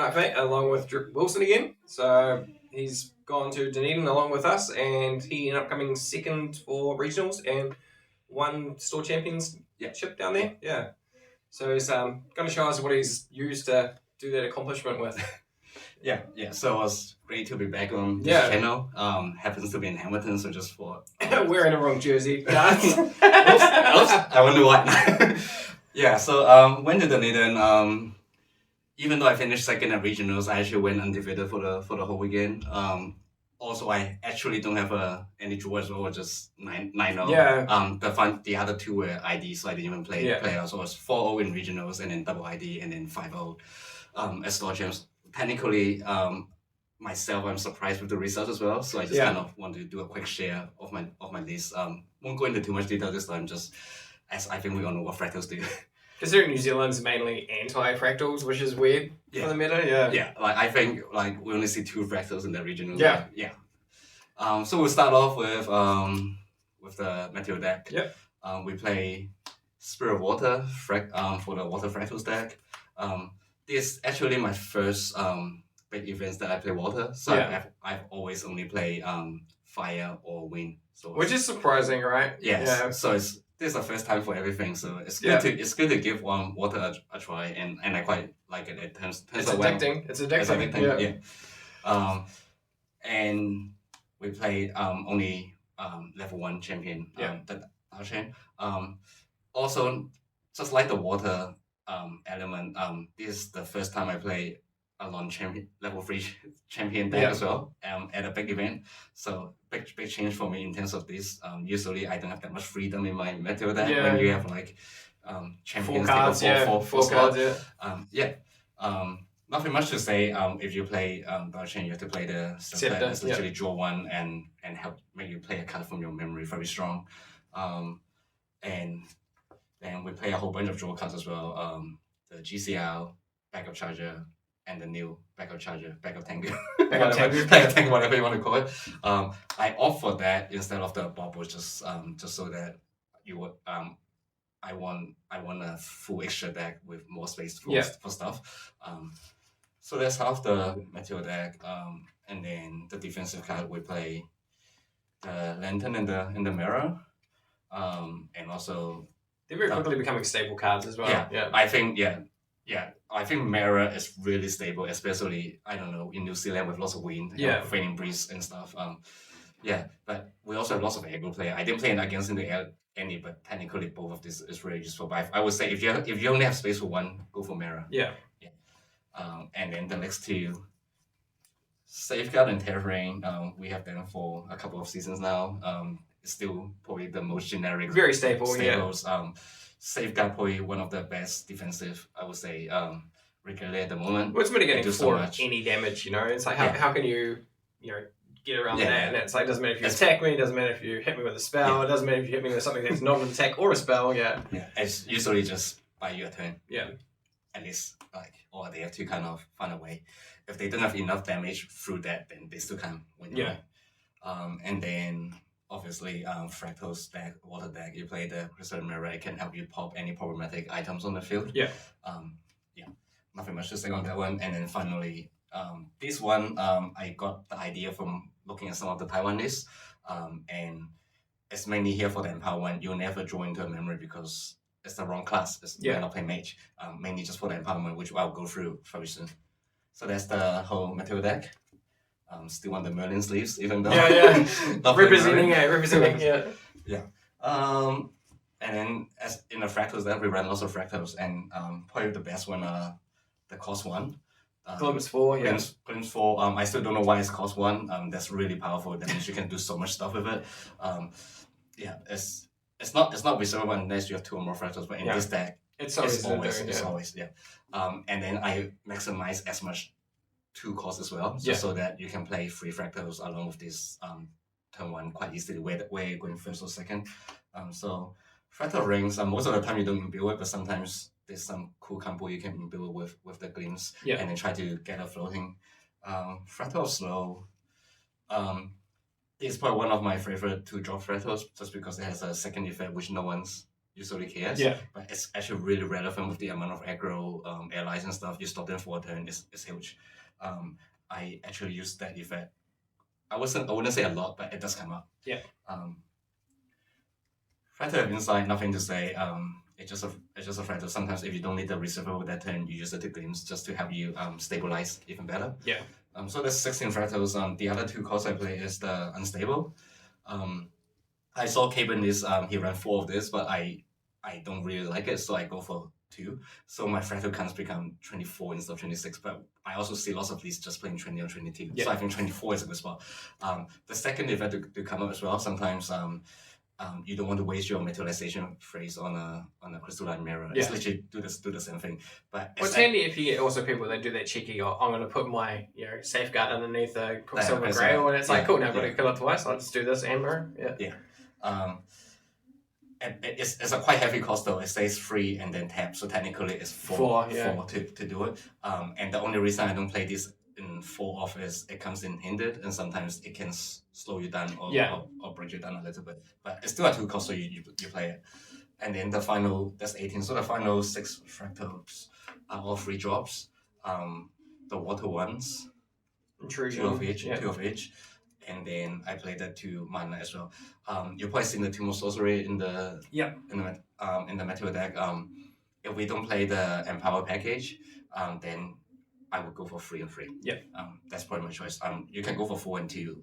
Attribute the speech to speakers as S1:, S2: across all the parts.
S1: my fate along with Wilson again. So he's gone to Dunedin along with us, and he ended up coming second for regionals and won store championship down there. Yeah. So he's going to show us what he's used to do that accomplishment with.
S2: Yeah. So it was great to be back on this channel. Happens to be in Hamilton, so just for
S1: wearing the wrong jersey.
S2: Oops, I wonder why. Yeah. So went to Dunedin. Even though I finished second at regionals, I actually went undefeated for the whole weekend. Also, I actually don't have any draw as well, just 9-0.
S1: Yeah.
S2: The other two were ID, so I didn't even play playoffs. So it was 4-0 in regionals, and then double ID, and then 5-0 as store champs. Technically, myself, I'm surprised with the results as well. So I just kind of want to do a quick share of my list. Won't go into too much detail this time, just as I think we all know what fractals do.
S1: Considering New Zealand's mainly anti-fractals, which is weird for the meta,
S2: Yeah, I think we only see 2 fractals in the regional.
S1: Yeah.
S2: So we'll start off with the Meteor deck.
S1: Yep.
S2: We play Spirit of Water for the Water Fractals deck. This is actually my first big events that I play Water. So I've always only played Fire or Wind. So
S1: which is surprising, right?
S2: Yes. Yeah. So this is the first time for everything, so it's good to give Water a try, and I quite like it. It turns
S1: it's addicting. It's addicting.
S2: Yeah. And we played only level 1 champion. Our champ. Also, just like the Water element, this is the first time I play a non-champion level 3 champion deck as well at a big event. So big change for me in terms of this. Usually I don't have that much freedom in my Meteor deck when you have champions 4 cards. Nothing much to say. If you play Belgian, you have to play the Scepter. It's literally draw 1 and help make you play a card from your memory very strong. And then we play a whole bunch of draw cards as well. The GCL, Backup Charger, and the new backup charger, backup tank, whatever you want to call it. I opt for that instead of the bubble, just so that you would. I want a full extra deck with more space for stuff. So that's half the Meteor deck. And then the defensive card we play the Lantern and the Mirror. And also
S1: they're very quickly becoming stable cards as well.
S2: I think Mirror is really stable, especially in New Zealand with lots of wind, raining breeze and stuff. But we also have lots of aggro play. I didn't play it against in the air any, but technically both of this is really useful. But I would say if you only have space for one, go for Mirror. And then the next 2, Safeguard and Terrain, we have them for a couple of seasons now. It's still probably the most generic,
S1: very staples.
S2: Safeguard probably one of the best defensive, I would say, regularly at the moment.
S1: Well, it's mitigating for any damage, It's like how can you get around that? And it's like, it doesn't matter if you attack me, it doesn't matter if you hit me with a spell, it doesn't matter if you hit me with something that's not an attack or a spell.
S2: It's usually just buy you a turn. At least or they have to kind of find a way. If they don't have enough damage through that, then they still can't win. And then obviously, Fractals deck, Water deck, you play the Crystal Mirror, it can help you pop any problematic items on the field. Nothing much to say on that one. And then finally, this one, I got the idea from looking at some of the Taiwan lists. And it's mainly here for the Empower one. You'll never draw into a memory because it's the wrong class. You're not playing Mage. Mainly just for the Empowerment, which I'll go through very soon. So that's the whole Meteor deck. Still on the Merlin sleeves, even though
S1: representing.
S2: And then as in the Fractals deck, we ran lots of Fractals, and probably the best one the cost 1.
S1: Glimpse 4,
S2: Glimpse 4. I still don't know why it's cost 1. That's really powerful. That means you can do so much stuff with it. It's not reservable unless you have 2 or more Fractals, but in this deck, it's always. And then I maximize as much 2 costs as well, so that you can play 3 Fractals along with this turn 1 quite easily, where you're going first or second. So Fractal Rings, most of the time you don't imbued it, but sometimes there's some cool combo you can imbued with the Glimpse, and then try to get a floating. Fractal Slow, it's probably one of my favorite 2-drop Fractals, just because it has a second effect which no one's usually cares.
S1: Yeah.
S2: But it's actually really relevant with the amount of aggro, allies and stuff. You stop them for a turn is huge. I actually use that effect. I wouldn't say a lot, but it does come up.
S1: Yeah.
S2: Fractal have insight, nothing to say. It's just a fractal. Sometimes if you don't need the receiver with that turn, you use it to glimpse just to help you stabilize even better.
S1: Yeah.
S2: So there's 16 fractals. The other 2 cards I play is the unstable. I saw Caben he ran 4 of this, but I don't really like it, so I go for 2. So my fractal counts become 24 instead of 26. But I also see lots of these just playing 20 or 22.
S1: Yeah.
S2: So I think 24 is a good spot. The second event to come up as well. Sometimes you don't want to waste your materialization phrase on a crystalline mirror.
S1: Yeah.
S2: It's literally do the same thing. But
S1: Well, it's handy if you get also people that do that cheeky, or I'm going to put my safeguard underneath the Quicksilver Grail, and it's like, cool, now I've got to kill it twice, I'll just do this amber. Yeah.
S2: It's a quite heavy cost though. It stays free and then tap, so technically it's 4 to do it. And the only reason I don't play this in 4 off is it comes in hindered, and sometimes it can slow you down or break you down a little bit. But it's still a 2 cost, so you play it. And then the final, that's 18. So the final 6 fractals are all 3 drops. The water ones,
S1: Intrusion.
S2: 2 of each. And then I played the 2 mana as well. You've probably seen the 2 more sorcery in the material deck. If we don't play the Empower package, then I would go for 3 and 3.
S1: Yeah.
S2: That's probably my choice. You can go for 4 and 2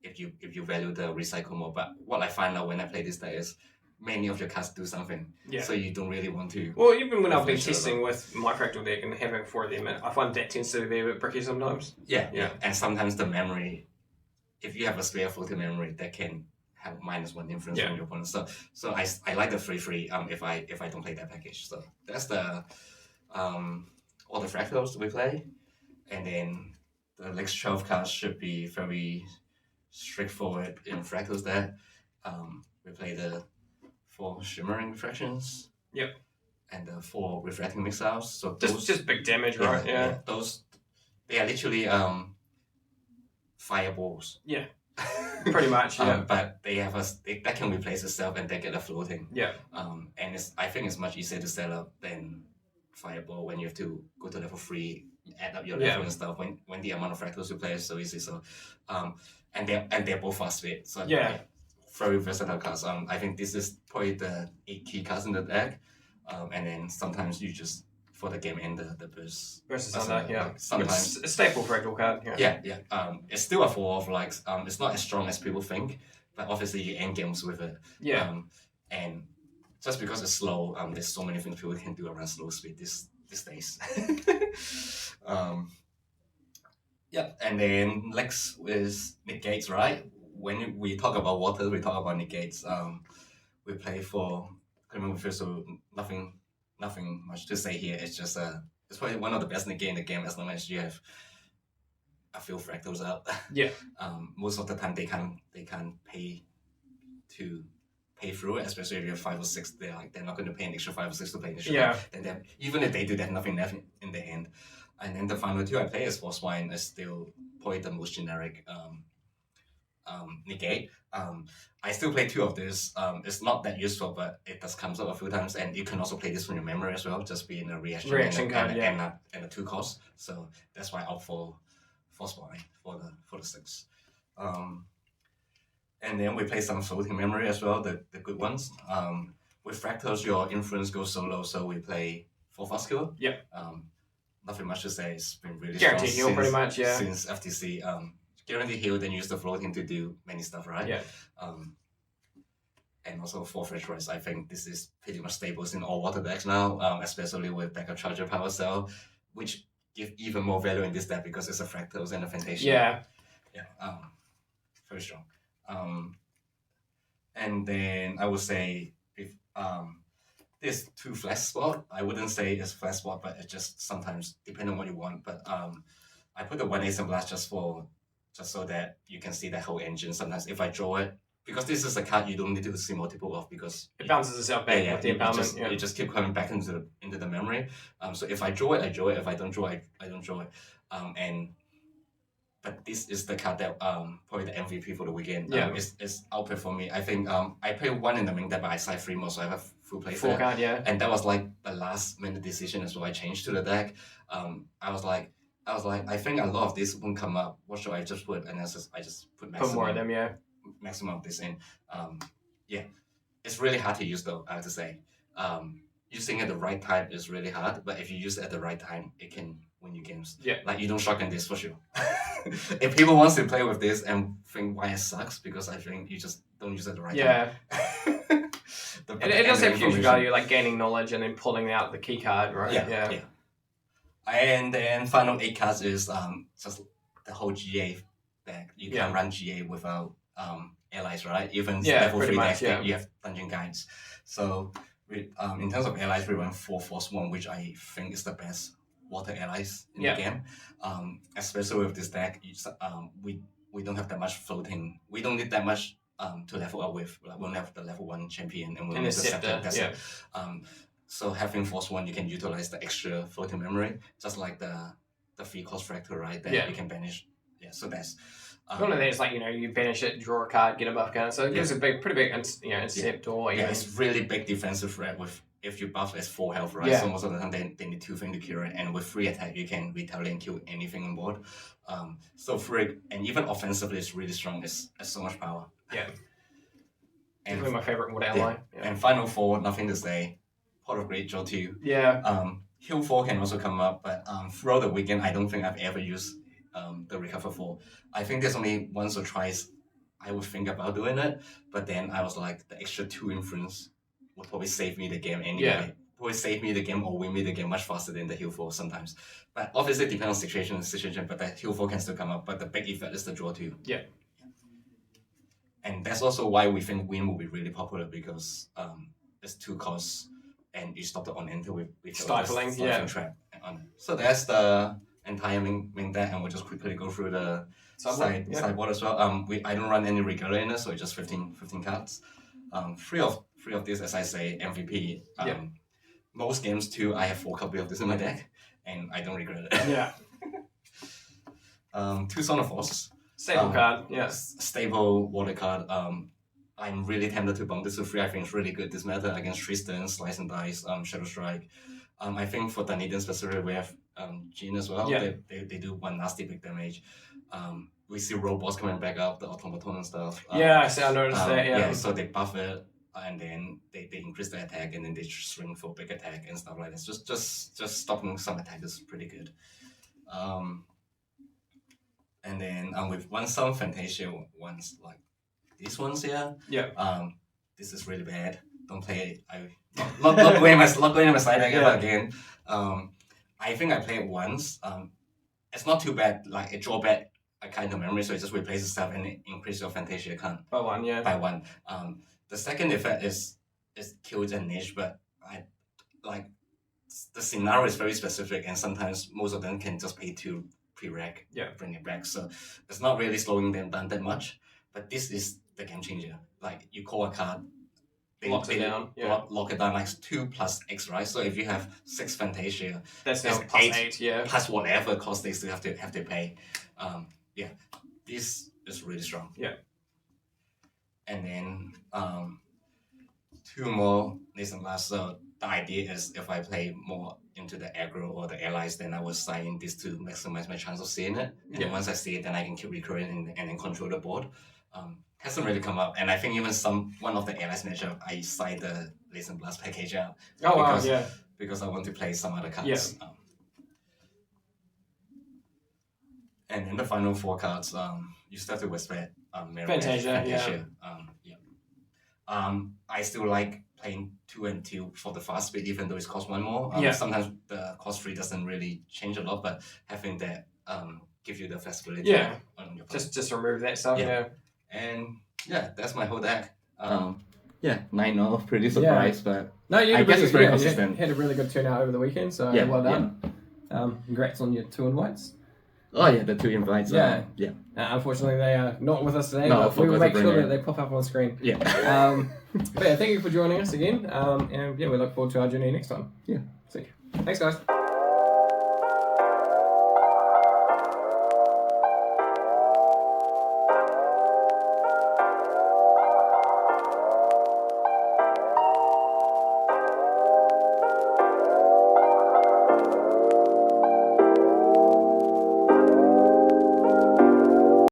S2: if you value the recycle more. But what I find out when I play this deck is many of your cards do something. Yeah. So you don't really want to.
S1: Well, even when I've been testing with my fractal deck and having 4 of them, I find that tends to be a bit bricky sometimes.
S2: Yeah. And sometimes the memory, if you have a spare floating memory, that can have -1 influence on your opponent. So I like the 3/3 if I don't play that package. So that's the all the fractals we play. And then the next 12 cards should be very straightforward in fractals deck. We play the 4 shimmering refractions.
S1: Yep.
S2: And the 4 refracting missiles. So
S1: just big damage, right? Yeah.
S2: Those, they are literally fireballs.
S1: Yeah. Pretty much, yeah.
S2: But they have that can replace itself and they get a floating.
S1: Yeah.
S2: And I think it's much easier to set up than fireball when you have to go to level 3, add up your level and stuff. When the amount of fractals you play is so easy. So, and they're both fast speed. So very versatile cards. I think this is probably the 8 key cards in the deck. And then sometimes you just for the game end the burst.
S1: Versus Thunder, yeah.
S2: Sometimes
S1: it's a staple fractal card.
S2: Yeah. It's still a 4 of like it's not as strong as people think, but obviously you end games with it.
S1: Yeah.
S2: And just because it's slow, there's so many things people can do around slow speed these days. Yeah, and then next is negates, right? When we talk about water, we talk about negates. We play for criminal first, so nothing much to say here. It's just it's probably one of the best negate in the game as long as you have a few fractals out.
S1: Yeah.
S2: Most of the time they can't pay through it, especially if you have 5 or 6. They're not going to pay an extra 5 or 6 to play initially.
S1: Yeah.
S2: Then even if they do, they have nothing left in the end. And then the final 2 I play is Force Wine is still probably the most generic negate. I still play 2 of this. It's not that useful, but it does comes up a few times, and you can also play this from your memory as well, just being a reaction
S1: card,
S2: and a 2 cost. So that's why I opt for Force Wine for the 6. And then we play some floating memory as well, the good ones. With fractals, your influence goes so low, so we play 4 Vascular.
S1: Yep.
S2: Nothing much to say. It's been really
S1: guaranteed
S2: strong
S1: heal pretty much, yeah.
S2: Since FTC. Guaranteed heal, then use the floating to do many stuff, right?
S1: Yeah.
S2: And also 4 Fresh Rise. I think this is pretty much staples in all water decks now, especially with backup charger power cell, which give even more value in this deck because it's a fractals and a Fantasia.
S1: Yeah.
S2: Yeah. Very strong. And then I would say if there's 2 flash spot. I wouldn't say it's flash spot, but it just sometimes depending on what you want. But I put the 1 Ace and Blast just so that you can see the whole engine. Sometimes if I draw it, because this is a card you don't need to see multiple of because
S1: it bounces itself back with the empowerment.
S2: You just keep coming back into the memory. So if I draw it, I draw it. If I don't draw it, I don't draw it. But this is the card that probably the MVP for the weekend. It's output for me. I think I play 1 in the main deck, but I side 3 more, so I have full play
S1: Full
S2: set.
S1: card, yeah.
S2: And that was like the last minute decision as well. I changed to the deck. I was like, I think a lot of this won't come up. What should I just put? And I just put maximum.
S1: Put more of them, yeah.
S2: Maximum of this in. Yeah, it's really hard to use though. I have to say, using at the right time is really hard. But if you use it at the right time, it can win you games.
S1: Yeah.
S2: Like you don't shotgun this for sure. If people wants to play with this and think why it sucks, because I think you just don't use it at the right time.
S1: It does have huge value, like gaining knowledge and then pulling out the key card, right?
S2: Yeah. And then final 8 cards is just the whole GA deck. You can't run GA without allies, right? Even level 3 deck, you have dungeon guides. So in terms of allies, we run 4 Force 1, which I think is the best water allies in the game. Especially with this deck, we don't have that much floating. We don't need that much to level up with. Like, we don't have the level 1 champion and we don't have the Scepter. That's it. So having Force 1, you can utilize the extra floating memory, just like the 3-cost Fractal, right? That you can banish. Yeah, so that's...
S1: One of these, like, you banish it, draw a card, get a buff card. So it gives a pretty big, intercept or even...
S2: Yeah, it's really big defensive threat with... If you buff as 4 health, right? So most of the time they need 2 things to cure it, and with 3 attack you can retaliate and kill anything on board. So free, and even offensively it's really strong. It's so much power.
S1: Yeah. And definitely my favorite wood ally.
S2: And final 4, nothing to say. Pot of Great, draw 2.
S1: Yeah.
S2: Heal 4 can also come up, but throughout the weekend I don't think I've ever used the Recover 4. I think there's only once or twice I would think about doing it, but then I was like, the extra 2 influence would probably save me the game anyway. Probably save me the game or win me the game much faster than the heal 4 sometimes. But obviously it depends on situation, but the heal 4 can still come up, but the big effect is the draw 2.
S1: Yeah.
S2: And that's also why we think Win will be really popular, because it's 2 costs and you stop the on enter with
S1: stifling
S2: trap on it. So that's the entire main deck, and we'll just quickly go through the sideboard as well. I don't run any regular in it, so it's just 15 cards. Three of these, as I say, MVP. Most games too, I have 4 copies of this in my deck, and I don't regret it.
S1: Yeah.
S2: 2 Son of Force.
S1: Stable card,
S2: Stable water card. I'm really tempted to bump this to 3. I think it's really good this meta against Tristan, Slice and Dice, Shadow Strike. I think for Dunedin specifically, we have Jean as well. They do 1 nasty big damage. We see robots coming back up, the automaton and stuff.
S1: I noticed that.
S2: Yeah, so they buff it and then they increase the attack and then they shrink for big attack and stuff like that. Just stopping some attack is pretty good. And then with some Fantasia ones like these ones here. This is really bad. Don't play it. Not going in my side deck ever again. I think I played it once. It's not too bad. Like it draw back a kind of memory, so it just replaces stuff and it increase your Fantasia count
S1: by 1.
S2: By 1. The second effect is kills and niche, but I like the scenario is very specific, and sometimes most of them can just pay 2 pre-reg, bring it back. So it's not really slowing them down that much. But this is the game changer. Like you call a card,
S1: lock it down.
S2: Lock it down like 2 plus X, right? So if you have 6 Fantasia,
S1: that's now plus 8,
S2: plus whatever cost they still have to pay. This is really strong. And then 2 more Nathan last. So the idea is if I play more into the aggro or the allies, then I will sign this to maximize my chance of seeing it. And then once I see it, then I can keep recurring and then control the board. Hasn't really come up, and I think even one of the allies matchup, I side the Lace and Blast package out. Because I want to play some other cards. And in the final 4 cards, you still have to respect Fantasia. I still like playing 2 and 2 for the fast speed, even though it costs 1 more. Sometimes the cost 3 doesn't really change a lot, but having that gives you the flexibility. On your
S1: just remove that stuff.
S2: And that's my whole deck. 9-0, pretty surprised, but I guess it's very consistent.
S1: You had a really good turnout over the weekend, so well done. Congrats on your 2 invites.
S2: Oh yeah, the 2 invites.
S1: Unfortunately, they are not with us today,
S2: no,
S1: but we will make sure that they pop up on screen. But thank you for joining us again, and we look forward to our journey next time.
S2: See you.
S1: Thanks, guys.